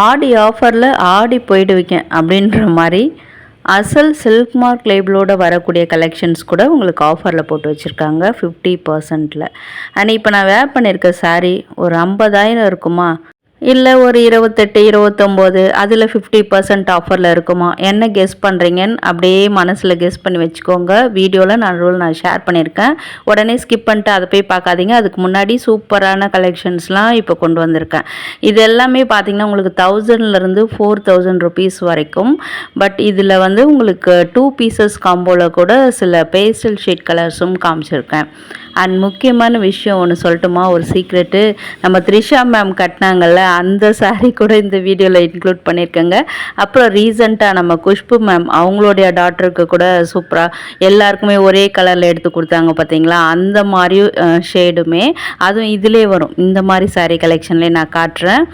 ஆடி ஆஃபரில் ஆடி போயிடுவிக்கேன் அப்படின்ற மாதிரி அசல் சில்க் மார்க் லேபிளோட வரக்கூடிய கலெக்ஷன்ஸ் கூட உங்களுக்கு ஆஃபரில் போட்டு வச்சுருக்காங்க 50%. அண்ட் இப்போ நான் வேர் பண்ணியிருக்க சாரீ ஒரு 50,000 இருக்குமா, இல்லை ஒரு 28 29 அதில் 50% ஆஃபரில் இருக்குமா, என்ன கெஸ் பண்ணுறீங்கன்னு அப்படியே மனசில் கெஸ் பண்ணி வச்சுக்கோங்க. வீடியோவில் நான் ஷேர் பண்ணியிருக்கேன், உடனே ஸ்கிப் பண்ணிட்டு அதை போய் பார்க்காதீங்க. அதுக்கு முன்னாடி சூப்பரான கலெக்ஷன்ஸ்லாம் இப்போ கொண்டு வந்திருக்கேன். இது எல்லாமே பார்த்திங்கன்னா உங்களுக்கு 1000லேருந்து 4000 ருபீஸ் வரைக்கும். பட் இதில் வந்து உங்களுக்கு 2 பீசஸ் காம்போவில் கூட சில பேஸ்டல் ஷேட் கலர்ஸும் காமிச்சிருக்கேன். அண்ட் முக்கியமான விஷயம் ஒன்று சொல்லட்டுமா, ஒரு சீக்ரெட்டு, நம்ம த்ரிஷா மேம் கட்டினாங்கல்ல அந்த சாரீ கூட இந்த வீடியோவில் இன்க்ளூட் பண்ணியிருக்கேங்க. அப்புறம் ரீசண்டாக நம்ம குஷ்பு மேம் அவங்களுடைய டாட்டருக்கு கூட சூப்பராக எல்லாருக்குமே ஒரே கலரில் எடுத்து கொடுத்தாங்க பார்த்தீங்களா, அந்த மாதிரி ஷேடுமே அதுவும் இதிலே வரும். இந்த மாதிரி சாரீ கலெக்ஷன்லேயே நான் காட்டுறேன்.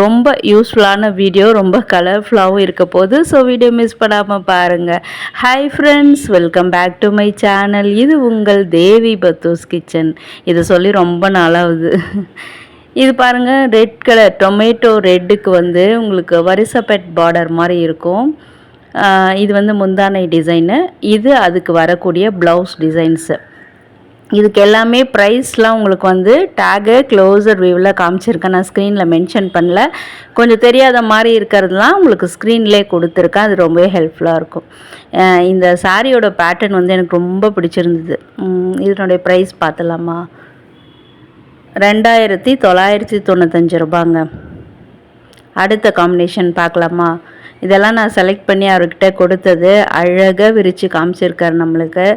ரொம்ப யூஸ்ஃபுல்லான வீடியோ, ரொம்ப கலர்ஃபுல்லாகவும் இருக்க போகுது. ஸோ வீடியோ மிஸ் பண்ணாமல் பாருங்கள். Hi friends, welcome back to my channel. இது உங்கள் தேவி பத்தூஸ் கிச்சன். இதை சொல்லி ரொம்ப நாளாகுது. இது பாருங்கள், ரெட் கலர் டொமேட்டோ ரெட்டுக்கு வந்து உங்களுக்கு வரிசப்பெட் பார்டர் மாதிரி இருக்கும். இது வந்து முந்தானை டிசைனு, இது அதுக்கு வரக்கூடிய ப்ளவுஸ் டிசைன்ஸு. இதுக்கு எல்லாமே ப்ரைஸ்லாம் உங்களுக்கு வந்து டேகு க்ளோசர் வியூவில் காமிச்சிருக்கேன். நான் ஸ்க்ரீனில் மென்ஷன் பண்ணல, கொஞ்சம் தெரியாத மாதிரி இருக்கிறதுலாம் உங்களுக்கு ஸ்க்ரீன்லேயே கொடுத்துருக்கேன். அது ரொம்பவே ஹெல்ப்ஃபுல்லாக இருக்கும். இந்த சாரியோட பேட்டர்ன் வந்து எனக்கு ரொம்ப பிடிச்சிருந்தது. இதனுடைய ப்ரைஸ் பார்த்துலாமா, 2995 ரூபாங்க. அடுத்த காம்பினேஷன் பார்க்கலாமா. இதெல்லாம் நான் செலக்ட் பண்ணி அவர்கிட்ட கொடுத்தது. அழகாக விரித்து காமிச்சிருக்காரு நம்மளுக்கு.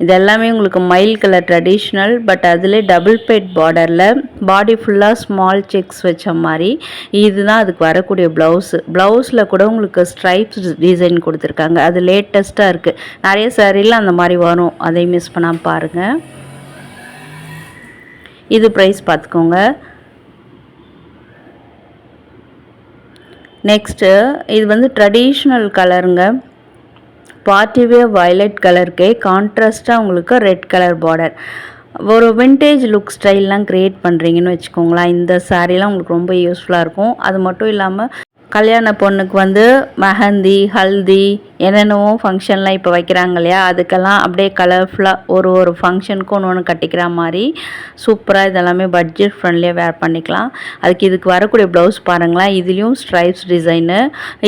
இது எல்லாமே உங்களுக்கு மயில் கலர் ட்ரெடிஷ்னல், பட் அதில் டபுள் பெட் பார்டரில் பாடி ஃபுல்லாக ஸ்மால் செக்ஸ் வச்ச மாதிரி. இதுதான் அதுக்கு வரக்கூடிய ப்ளவுஸில் கூட உங்களுக்கு ஸ்ட்ரைப்ஸ் டிசைன் கொடுத்துருக்காங்க. அது லேட்டஸ்ட்டாக இருக்குது. நிறைய சாரியில் அந்த மாதிரி வரும், அதை மிஸ் பண்ணாமல் பாருங்கள். இது ப்ரைஸ் பார்த்துக்கோங்க. நெக்ஸ்ட்டு இது வந்து ட்ரெடிஷ்னல் கலருங்க. பார்ட்டிவேர் வயலட் கலருக்கே கான்ட்ராஸ்ட்டாக உங்களுக்கு ரெட் கலர் பார்டர். ஒரு விண்டேஜ் லுக் ஸ்டைல்லாம் க்ரியேட் பண்ணுறீங்கன்னு வச்சுக்கோங்களேன், இந்த சாரீலாம் உங்களுக்கு ரொம்ப யூஸ்ஃபுல்லாக இருக்கும். அது மட்டும் இல்லாமல் கல்யாண பொண்ணுக்கு வந்து மெஹந்தி, ஹல்தி என்னென்னவோ ஃபங்க்ஷன்லாம் இப்போ வைக்கிறாங்க இல்லையா, அதுக்கெல்லாம் அப்படியே கலர்ஃபுல்லாக ஒரு ஃபங்க்ஷனுக்கும் ஒன்று கட்டிக்கிற மாதிரி சூப்பராக இதெல்லாமே பட்ஜெட் ஃப்ரெண்ட்லியாக வேர் பண்ணிக்கலாம். இதுக்கு வரக்கூடிய ப்ளவுஸ் பாருங்களேன், இதுலேயும் ஸ்ட்ரைப்ஸ் டிசைனு.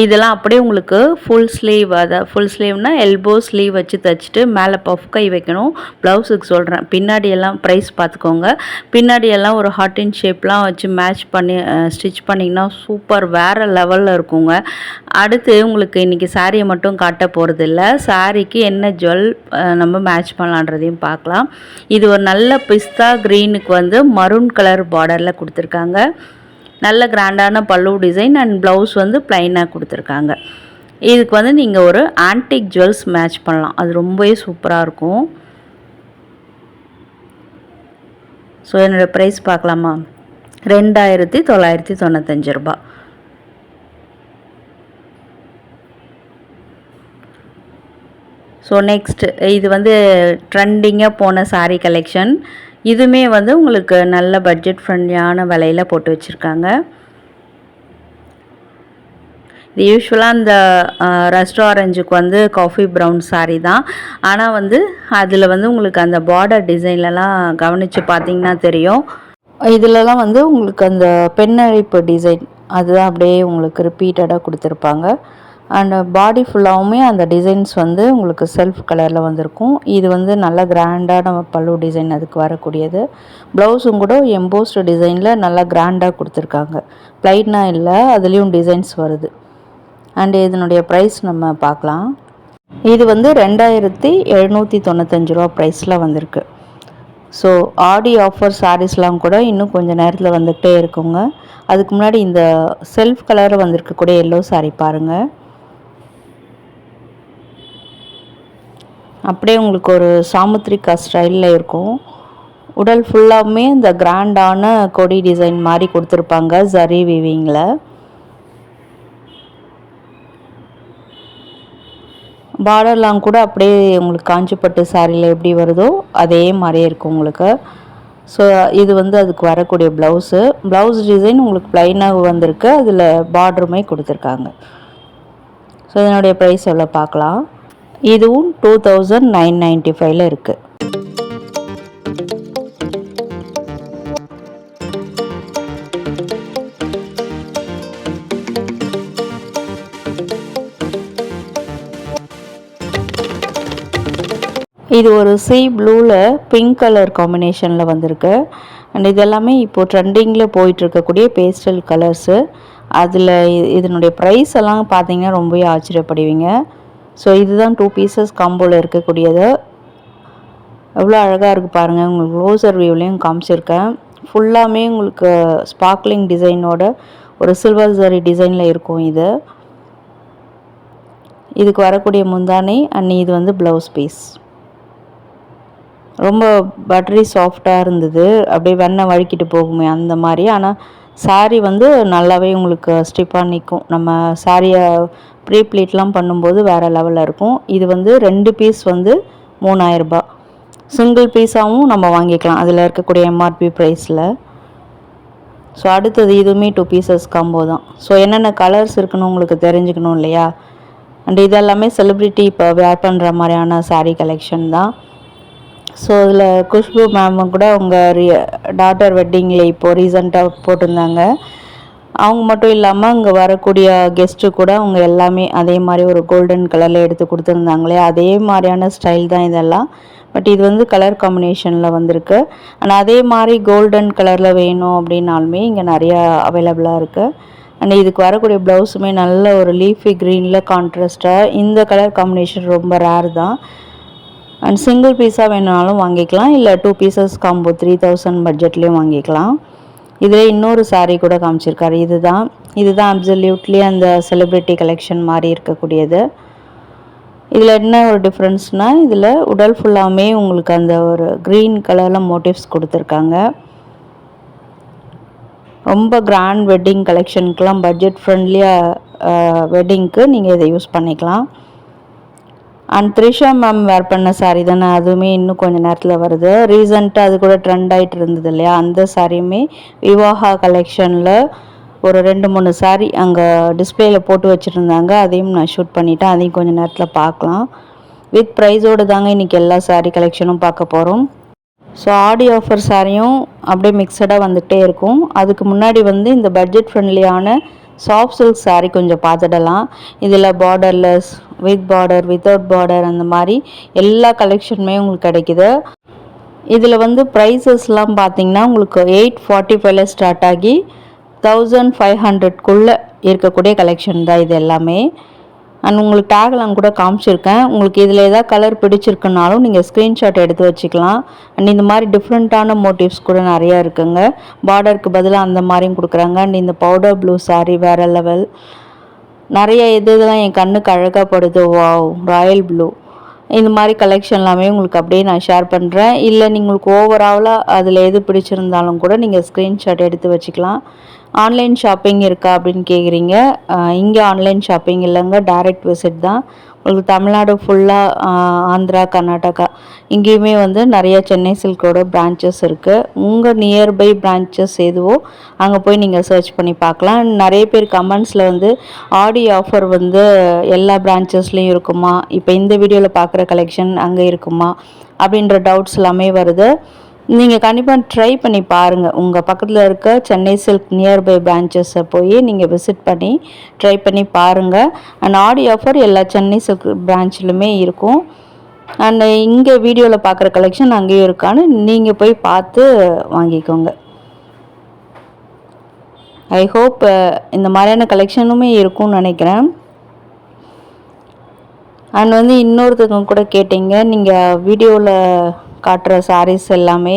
இதெல்லாம் அப்படியே உங்களுக்கு ஃபுல் ஸ்லீவ், அதாவது ஃபுல் ஸ்லீவ்னால் எல்போ ஸ்லீவ் வச்சு தைச்சிட்டு மேலே பஃப் கை வைக்கணும். ப்ளவுஸுக்கு சொல்கிறேன். பின்னாடியெல்லாம் ப்ரைஸ் பார்த்துக்கோங்க. பின்னாடியெல்லாம் ஒரு ஹார்ட் இன் ஷேப்லாம் வச்சு மேட்ச் பண்ணி ஸ்டிச் பண்ணிங்கன்னா சூப்பர் வேறு லெவலில் இருக்குங்க. அடுத்து உங்களுக்கு இன்றைக்கி சாரியை மட்டும் காட்ட போகிறதில்ல, சாரிக்கு என்ன ஜுவல் நம்ம மேட்ச் பண்ணலான்றதையும் பார்க்கலாம். இது ஒரு நல்ல பிஸ்தா க்ரீனுக்கு வந்து மரூன் கலர் பார்டரில் கொடுத்துருக்காங்க. நல்ல கிராண்டான பல்லு டிசைன் அண்ட் ப்ளவுஸ் வந்து ப்ளைனாக கொடுத்துருக்காங்க. இதுக்கு வந்து நீங்கள் ஒரு ஆன்டிக் ஜுவல்ஸ் மேட்ச் பண்ணலாம், அது ரொம்பவே சூப்பராக இருக்கும். ஸோ என்னோடய ப்ரைஸ் பார்க்கலாமா, 2995 ரூபா. ஸோ நெக்ஸ்ட் இது வந்து ட்ரெண்டிங்காக போன சாரீ கலெக்ஷன். இதுவுமே வந்து உங்களுக்கு நல்ல பட்ஜெட் ஃப்ரெண்ட்லியான விலையில் போட்டு வச்சுருக்காங்க. இது யூஸ்வலாக இந்த ரஸ்ட் ஆரஞ்சுக்கு வந்து காஃபி ப்ரௌன் சாரீ தான். ஆனால் வந்து அதில் வந்து உங்களுக்கு அந்த பார்டர் டிசைன்லலாம் கவனித்து பார்த்தீங்கன்னா தெரியும், இதிலலாம் வந்து உங்களுக்கு அந்த பெண்ணழிப்பு டிசைன் அதுதான் அப்படியே உங்களுக்கு ரிப்பீட்டடாக கொடுத்துருப்பாங்க. அண்ட் பாடி ஃபுல்லாகவுமே அந்த டிசைன்ஸ் வந்து உங்களுக்கு செல்ஃப் கலரில் வந்திருக்கும். இது வந்து நல்ல கிராண்டான பல்லு டிசைன் அதுக்கு வரக்கூடியது. ப்ளவுஸும் கூட எம்போஸ்டு டிசைனில் நல்லா கிராண்டாக கொடுத்துருக்காங்க, ப்ளைனாக இல்லை, அதுலேயும் டிசைன்ஸ் வருது. அண்ட் இதனுடைய ப்ரைஸ் நம்ம பார்க்கலாம். இது வந்து 2795 ரூபா ப்ரைஸில் வந்திருக்கு. ஸோ ஆடி ஆஃபர் சாரீஸ்லாம் கூட இன்னும் கொஞ்சம் நேரத்தில் வந்துகிட்டே இருக்குங்க. அதுக்கு முன்னாடி இந்த செல்ஃப் கலரில் வந்திருக்கக்கூடிய எல்லோ சாரீ பாருங்கள். அப்படியே உங்களுக்கு ஒரு சாமுத்ரிகா ஸ்டைலில் இருக்கும். உடல் ஃபுல்லாகவுமே இந்த கிராண்டான கொடி டிசைன் மாதிரி கொடுத்துருப்பாங்க ஜரி வீவிங்கில். பார்டர்லாம் கூட அப்படியே உங்களுக்கு காஞ்சிப்பட்டு சாரியில் எப்படி வருதோ அதே மாதிரியே இருக்கும் உங்களுக்கு. ஸோ இது வந்து அதுக்கு வரக்கூடிய ப்ளவுஸு. ப்ளவுஸ் டிசைன் உங்களுக்கு ப்ளைனாக வந்திருக்கு, அதில் பார்டருமே கொடுத்துருக்காங்க. ஸோ இதனுடைய ப்ரைஸ் எவ்வளோ பார்க்கலாம். இதுவும் 2995 இருக்குது. இது ஒரு சீ ப்ளூவில் பிங்க் கலர் காம்பினேஷனில் வந்திருக்கு. அண்ட் இதெல்லாமே இப்போது ட்ரெண்டிங்கில் போயிட்டுருக்கக்கூடிய பேஸ்டல் கலர்ஸு. அதில் இதனுடைய ப்ரைஸ் எல்லாம் பார்த்தீங்கன்னா ரொம்பவே ஆச்சரியப்படுவீங்க. ஸோ இதுதான் 2 பீசஸ் காம்போவில் இருக்கக்கூடியது. எவ்வளோ அழகாக இருக்குது பாருங்கள். உங்களுக்கு க்ளோசர் வியூலையும் காமிச்சிருக்கேன். ஃபுல்லாமே உங்களுக்கு ஸ்பார்க்லிங் டிசைனோட ஒரு சில்வர் ஜரி டிசைனில் இருக்கும். இதுக்கு வரக்கூடிய முந்தானை அண்ட் இது வந்து ப்ளவுஸ் பீஸ். ரொம்ப பட்டரி சாஃப்டாக இருந்தது, அப்படியே வெண்ணெய் வழுக்கிட்டு போகுமே அந்த மாதிரி. ஆனால் சாரீ வந்து நல்லாவே உங்களுக்கு ஸ்டிப்பாக நிற்கும். நம்ம சாரியை ப்ரீ ப்ளீட்லாம் பண்ணும்போது வேறு லெவலில் இருக்கும். இது வந்து 2 பீஸ் வந்து 3000 ரூபாய். சிங்கிள் பீஸாகவும் நம்ம வாங்கிக்கலாம் அதில் இருக்கக்கூடிய எம்ஆர்பி ப்ரைஸில். ஸோ அடுத்தது இதுவுமே 2 பீசஸ் காம்போ தான். ஸோ என்னென்ன கலர்ஸ் இருக்குன்னு உங்களுக்கு தெரிஞ்சுக்கணும் இல்லையா. அண்ட் இதெல்லாமே செலிப்ரிட்டி இப்போ வேர் பண்ணுற மாதிரியான சாரீ கலெக்ஷன் தான். ஸோ இதில் குஷ்பு மேமும் கூட அவங்க டாட்டர் வெட்டிங்கில் இப்போது ரீசெண்டாக போட்டிருந்தாங்க. அவங்க மட்டும் இல்லாமல் அங்கே வரக்கூடிய கெஸ்ட்டு கூட அவங்க எல்லாமே அதே மாதிரி ஒரு கோல்டன் கலரில் எடுத்து கொடுத்துருந்தாங்களே, அதே மாதிரியான ஸ்டைல் தான் இதெல்லாம். பட் இது வந்து கலர் காம்பினேஷனில் வந்திருக்கு. ஆனால் அதே மாதிரி கோல்டன் கலரில் வேணும் அப்படின்னாலுமே இங்கே நிறையா அவைலபிளாக இருக்குது. அண்ட் இதுக்கு வரக்கூடிய ப்ளவுஸுமே நல்ல ஒரு லீஃபி க்ரீனில் கான்ட்ராஸ்ட்டாக. இந்த கலர் காம்பினேஷன் ரொம்ப ரேர் தான். அண்ட் சிங்கிள் பீஸாக வேணுனாலும் வாங்கிக்கலாம், இல்லை 2 பீசஸ் காம்போ 3000 பட்ஜெட்லேயும் வாங்கிக்கலாம். இதில் இன்னொரு சாரீ கூட காமிச்சிருக்காரு. இதுதான் அப்சல்யூட்லி அந்த செலிப்ரிட்டி கலெக்ஷன் மாதிரி இருக்கக்கூடியது. இதில் என்ன ஒரு டிஃப்ரென்ஸ்னால் இதில் உடல் ஃபுல்லாமே உங்களுக்கு அந்த ஒரு க்ரீன் கலரில் மோட்டிவ்ஸ் கொடுத்துருக்காங்க. ரொம்ப கிராண்ட் வெட்டிங் கலெக்ஷனுக்கெலாம் பட்ஜெட் ஃப்ரெண்ட்லியாக வெட்டிங்க்கு நீங்கள் இதை யூஸ் பண்ணிக்கலாம். அண்ட் த்ரிஷா மேம் வேர் பண்ண சாரீ தானே, அதுவுமே இன்னும் கொஞ்சம் நேரத்தில் வருது. ரீசெண்டாக அது கூட ட்ரெண்ட் ஆகிட்டு இருந்தது இல்லையா, அந்த சாரியுமே விவாஹா கலெக்ஷனில் ஒரு 2-3 சாரீ அங்கே டிஸ்பிளேயில் போட்டு வச்சுருந்தாங்க. அதையும் நான் ஷூட் பண்ணிவிட்டேன். அதையும் கொஞ்சம் நேரத்தில் பார்க்கலாம். வித் ப்ரைஸோடு தாங்க இன்றைக்கி எல்லா சாரீ கலெக்ஷனும் பார்க்க போகிறோம். ஸோ ஆடி ஆஃபர் சாரியும் அப்படியே மிக்சடாக வந்துகிட்டே இருக்கும். அதுக்கு முன்னாடி வந்து இந்த பட்ஜெட் ஃப்ரெண்ட்லியான சாஃப்ட் சில்க் சாரீ கொஞ்சம் பார்த்துடலாம். இதில் borderless, with border, without border, அந்த மாதிரி எல்லா கலெக்ஷனுமே உங்களுக்கு கிடைக்குது. இதில் வந்து ப்ரைஸஸ்லாம் பார்த்தீங்கன்னா உங்களுக்கு 845 ஸ்டார்ட் ஆகி 1500க்குள்ளே இருக்கக்கூடிய கலெக்ஷன் தான் இது எல்லாமே. அண்ட் உங்களுக்கு டேக்லாம் கூட காமிச்சிருக்கேன். உங்களுக்கு இதில் ஏதாவது கலர் பிடிச்சிருக்குனாலும் நீங்கள் ஸ்க்ரீன்ஷாட் எடுத்து வச்சுக்கலாம். அண்ட் இந்த மாதிரி டிஃப்ரெண்ட்டான மோட்டிவ்ஸ் கூட நிறையா இருக்குங்க. பார்டருக்கு பதிலாக அந்த மாதிரியும் கொடுக்குறாங்க. அண்ட் இந்த பவுடர் ப்ளூ சாரீ வேறு லெவல். நிறைய இதெல்லாம் என் கண்ணுக்கு அழகாக படுது. Wow, Royal blue. இந்த மாதிரி கலெக்ஷன் எல்லாமே உங்களுக்கு அப்படியே நான் ஷேர் பண்ணுறேன். இல்லை உங்களுக்கு ஓவராலாக அதில் எது பிடிச்சிருந்தாலும் கூட நீங்கள் ஸ்க்ரீன்ஷாட் எடுத்து வச்சுக்கலாம். ஆன்லைன் ஷாப்பிங் இருக்கா அப்படின்னு கேட்குறீங்க. இங்கே ஆன்லைன் ஷாப்பிங் இல்லைங்க, டைரக்ட் விசிட் தான். உங்களுக்கு தமிழ்நாடு ஃபுல்லாக, ஆந்திரா, கர்நாடகா இங்கேயுமே வந்து நிறைய சென்னை சில்கோட பிரான்ச்சஸ் இருக்குது. உங்கள் நியர்பை பிரான்ச்சஸ் எதுவோ அங்கே போய் நீங்கள் சர்ச் பண்ணி பார்க்கலாம். நிறைய பேர் கமெண்ட்ஸில் வந்து ஆடி ஆஃபர் வந்து எல்லா பிரான்ச்சஸ்லேயும் இருக்குமா, இப்போ இந்த வீடியோவில் பார்க்குற கலெக்ஷன் அங்கே இருக்குமா அப்படின்ற டவுட்ஸ் எல்லாமே வருது. நீங்கள் கண்டிப்பாக ட்ரை பண்ணி பாருங்கள். உங்கள் பக்கத்தில் இருக்க சென்னை சில்க் நியர்பை பிரான்ச்சஸை போய் நீங்கள் விசிட் பண்ணி ட்ரை பண்ணி பாருங்கள். அண்ட் ஆடி ஆஃபர் எல்லா சென்னை சில்க் பிரான்ச்சிலுமே இருக்கும். அண்ட் இங்கே வீடியோவில் பார்க்குற கலெக்ஷன் அங்கேயும் இருக்கான்னு நீங்கள் போய் பார்த்து வாங்கிக்கோங்க. ஐ ஹோப் இந்த மாதிரியான கலெக்ஷனுமே இருக்கும்னு நினைக்கிறேன். அண்ட் வந்து இன்னொருத்தவங்க கூட கேட்டிங்க, நீங்கள் வீடியோவில் காட்டுற சாரீஸ் எல்லாமே,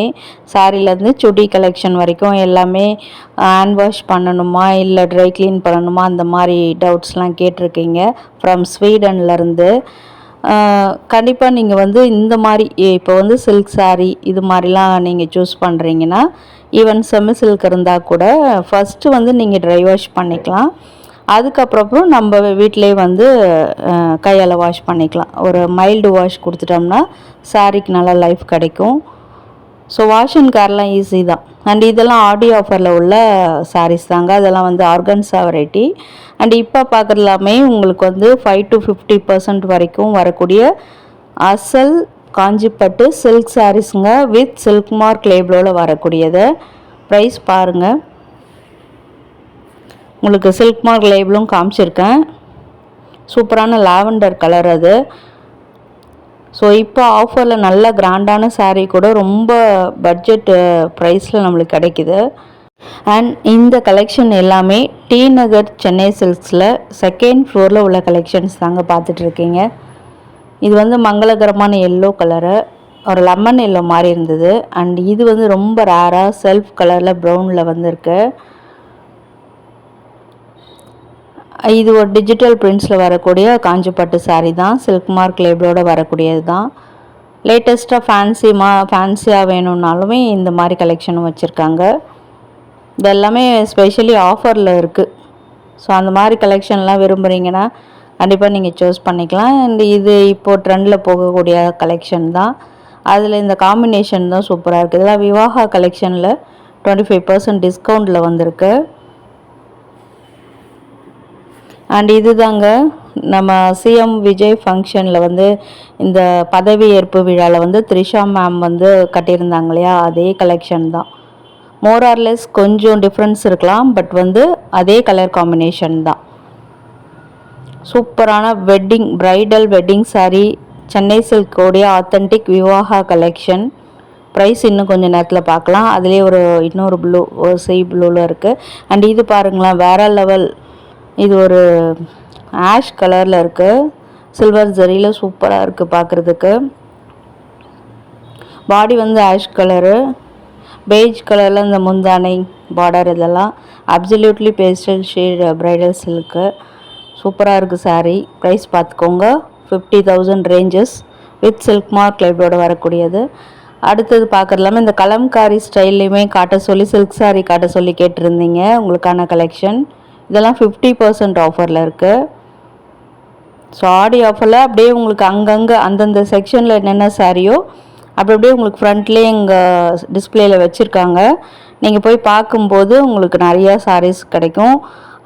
சாரிலேருந்து சுடி கலெக்ஷன் வரைக்கும் எல்லாமே ஹேண்ட் வாஷ் பண்ணணுமா இல்லை ட்ரை க்ளீன் பண்ணணுமா, அந்த மாதிரி டவுட்ஸ்லாம் கேட்டிருக்கீங்க ஃப்ரம் ஸ்வீடன்லேருந்து. கண்டிப்பாக நீங்கள் வந்து இந்த மாதிரி இப்போ வந்து சில்க் சாரீ இது மாதிரிலாம் நீங்கள் சூஸ் பண்ணுறீங்கன்னா, ஈவன் செமி சில்க் இருந்தால் கூட ஃபஸ்ட்டு வந்து நீங்கள் ட்ரை வாஷ் பண்ணிக்கலாம். அதுக்கப்புறம் நம்ம வீட்டிலே வந்து கையால் வாஷ் பண்ணிக்கலாம். ஒரு மைல்டு வாஷ் கொடுத்துட்டோம்னா சாரீக்கு நல்லா லைஃப் கிடைக்கும். ஸோ வாஷ் அண்ட் கேர்லாம் ஈஸி தான். அண்ட் இதெல்லாம் ஆடி ஆஃபரில் உள்ள சாரீஸ் தாங்க. அதெல்லாம் வந்து ஆர்கன்ஸா வெரைட்டி. அண்ட் இப்போ பார்க்குறது எல்லாமே உங்களுக்கு வந்து 5 to 50% வரைக்கும் வரக்கூடிய அசல் காஞ்சிப்பட்டு சில்க் சாரீஸுங்க வித் சில்க் மார்க் லேபிளோவில் வரக்கூடியது. ப்ரைஸ் பாருங்கள், உங்களுக்கு சில்க் மார்க் லேபிளும் காமிச்சிருக்கேன். சூப்பரான லாவெண்டர் கலர் அது. ஸோ இப்போ ஆஃபரில் நல்ல கிராண்டான சாரீ கூட ரொம்ப பட்ஜெட் ப்ரைஸில் நம்மளுக்கு கிடைக்கிது. அண்ட் இந்த கலெக்ஷன் எல்லாமே டி நகர் சென்னை சில்க்ஸில் செகண்ட் ஃப்ளோரில் உள்ள கலெக்ஷன்ஸ் தாங்க பார்த்துட்ருக்கீங்க. இது வந்து மங்களகரமான எல்லோ கலரு, ஒரு லெமன் எல்லோ மாதிரி இருந்தது. அண்ட் இது வந்து ரொம்ப ரேராக செல்ஃப் கலரில் ப்ரௌனில் வந்துருக்கு. இது ஒரு டிஜிட்டல் பிரிண்ட்ஸில் வரக்கூடிய காஞ்சிப்பட்டு சாரீ தான். சில்க் மார்க் லேபிளோட வரக்கூடியது தான். லேட்டஸ்ட்டாக ஃபேன்சியாக வேணும்னாலுமே இந்த மாதிரி கலெக்ஷனும் வச்சுருக்காங்க. இது எல்லாமே ஸ்பெஷலி ஆஃபரில் இருக்குது. ஸோ அந்த மாதிரி கலெக்ஷன்லாம் விரும்புகிறீங்கன்னா கண்டிப்பாக நீங்கள் சூஸ் பண்ணிக்கலாம். அண்ட் இது இப்போது ட்ரெண்டில் போகக்கூடிய கலெக்ஷன் தான். அதில் இந்த காம்பினேஷன் தான் சூப்பராக இருக்குது. இதெல்லாம் விவாஹா கலெக்ஷனில் 25% டிஸ்கவுண்ட்டில் வந்திருக்கு. அண்ட் இது தாங்க நம்ம சிஎம் விஜய் ஃபங்க்ஷனில் வந்து இந்த பதவி ஏற்பு விழாவில் வந்து த்ரிஷா மேம் வந்து கட்டியிருந்தாங்க இல்லையா, அதே கலெக்ஷன் தான். மோர் ஆர்லெஸ் கொஞ்சம் டிஃப்ரென்ஸ் இருக்கலாம், பட் வந்து அதே கலர் காம்பினேஷன் தான். சூப்பரான பிரைடல் வெட்டிங் சாரீ, சென்னை சில்கோடைய ஆத்தென்டிக் விவாஹா கலெக்ஷன். ப்ரைஸ் இன்னும் கொஞ்சம் நேரத்தில் பார்க்கலாம். அதிலே இன்னொரு ப்ளூ, ஒரு சீ ப்ளூவில் இருக்குது. அண்ட் இது பாருங்களேன், வேறு லெவல். இது ஒரு ஆஷ் கலரில் இருக்குது, சில்வர் ஜரியில் சூப்பராக இருக்குது பார்க்குறதுக்கு. பாடி வந்து ஆஷ் கலரு, பெய்ஜ் கலரில் இந்த முந்தானை பார்டர் இதெல்லாம் absolutely pastel shade bridal silk. சூப்பராக இருக்குது சாரீ. ப்ரைஸ் பார்த்துக்கோங்க, 50,000 ரேஞ்சஸ் வித் சில்க் மார்க் லேபிளோட வரக்கூடியது. அடுத்தது பார்க்குறதுலாமே இந்த கலம்காரி ஸ்டைல்லையுமே காட்ட சொல்லி சில்க் சாரீ காட்ட சொல்லி கேட்டிருந்தீங்க. உங்களுக்கான கலெக்ஷன் இதெல்லாம் 50% ஆஃபரில் இருக்குது. ஸோ ஆடி ஆஃபரில் அப்படியே உங்களுக்கு அங்கங்கே அந்தந்த செக்ஷனில் என்னென்ன சாரியோ அப்படி அப்படியே உங்களுக்கு ஃப்ரண்ட்லேயே இங்கே டிஸ்பிளேயில் வச்சுருக்காங்க. நீங்கள் போய் பார்க்கும்போது உங்களுக்கு நிறையா சாரீஸ் கிடைக்கும்.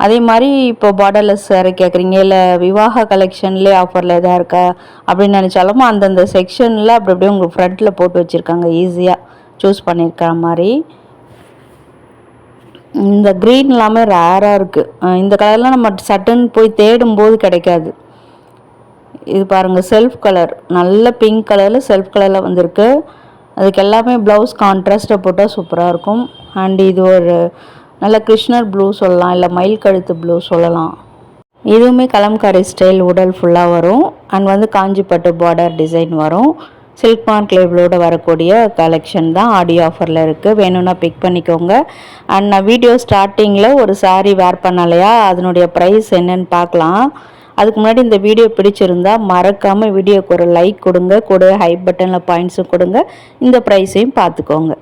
அதே மாதிரி இப்போ பார்டர்லெஸ் சாரீ கேட்குறீங்க, இல்லை விவாஹா கலெக்ஷன்லேயே ஆஃபரில் எதாக இருக்கா அப்படின்னு நினச்சாலும் அந்தந்த செக்ஷனில் அப்படி அப்படியே உங்களுக்கு ஃப்ரண்ட்டில் போட்டு வச்சுருக்காங்க, ஈஸியாக சூஸ் பண்ணியிருக்கிற மாதிரி. இந்த க்ரீன் எல்லாமே ரேராக இருக்குது. இந்த கலர்லாம் நம்ம சட்டுன்னு போய் தேடும்போது கிடைக்காது. இது பாருங்கள், செல்ஃப் கலர், நல்ல பிங்க் கலரில் செல்ஃப் கலரில் வந்திருக்கு. அதுக்கு எல்லாமே ப்ளவுஸ் கான்ட்ராஸ்ட்டை போட்டால் சூப்பராக இருக்கும். அண்ட் இது ஒரு நல்ல கிருஷ்ணர் ப்ளூ சொல்லலாம், இல்லை மயில் கழுத்து ப்ளூ சொல்லலாம். இதுவுமே கலம்காரி ஸ்டைல் உடல் ஃபுல்லாக வரும். அண்ட் வந்து காஞ்சிப்பட்டு பார்டர் டிசைன் வரும். சில்க் மார்க் லேபிளோட வரக்கூடிய கலெக்ஷன் தான் ஆடி ஆஃபரில் இருக்குது. வேணும்னா பிக் பண்ணிக்கோங்க. அண்ட் நான் வீடியோ ஸ்டார்டிங்கில் ஒரு சாரீ வேர் பண்ணலையா, அதனுடைய ப்ரைஸ் என்னன்னு பார்க்கலாம். அதுக்கு முன்னாடி இந்த வீடியோ பிடிச்சிருந்தா மறக்காமல் வீடியோக்கு ஒரு லைக் கொடுங்க, கூட ஹை பட்டனில் பாயிண்ட்ஸும் கொடுங்க. இந்த ப்ரைஸையும் பார்த்துக்கோங்க.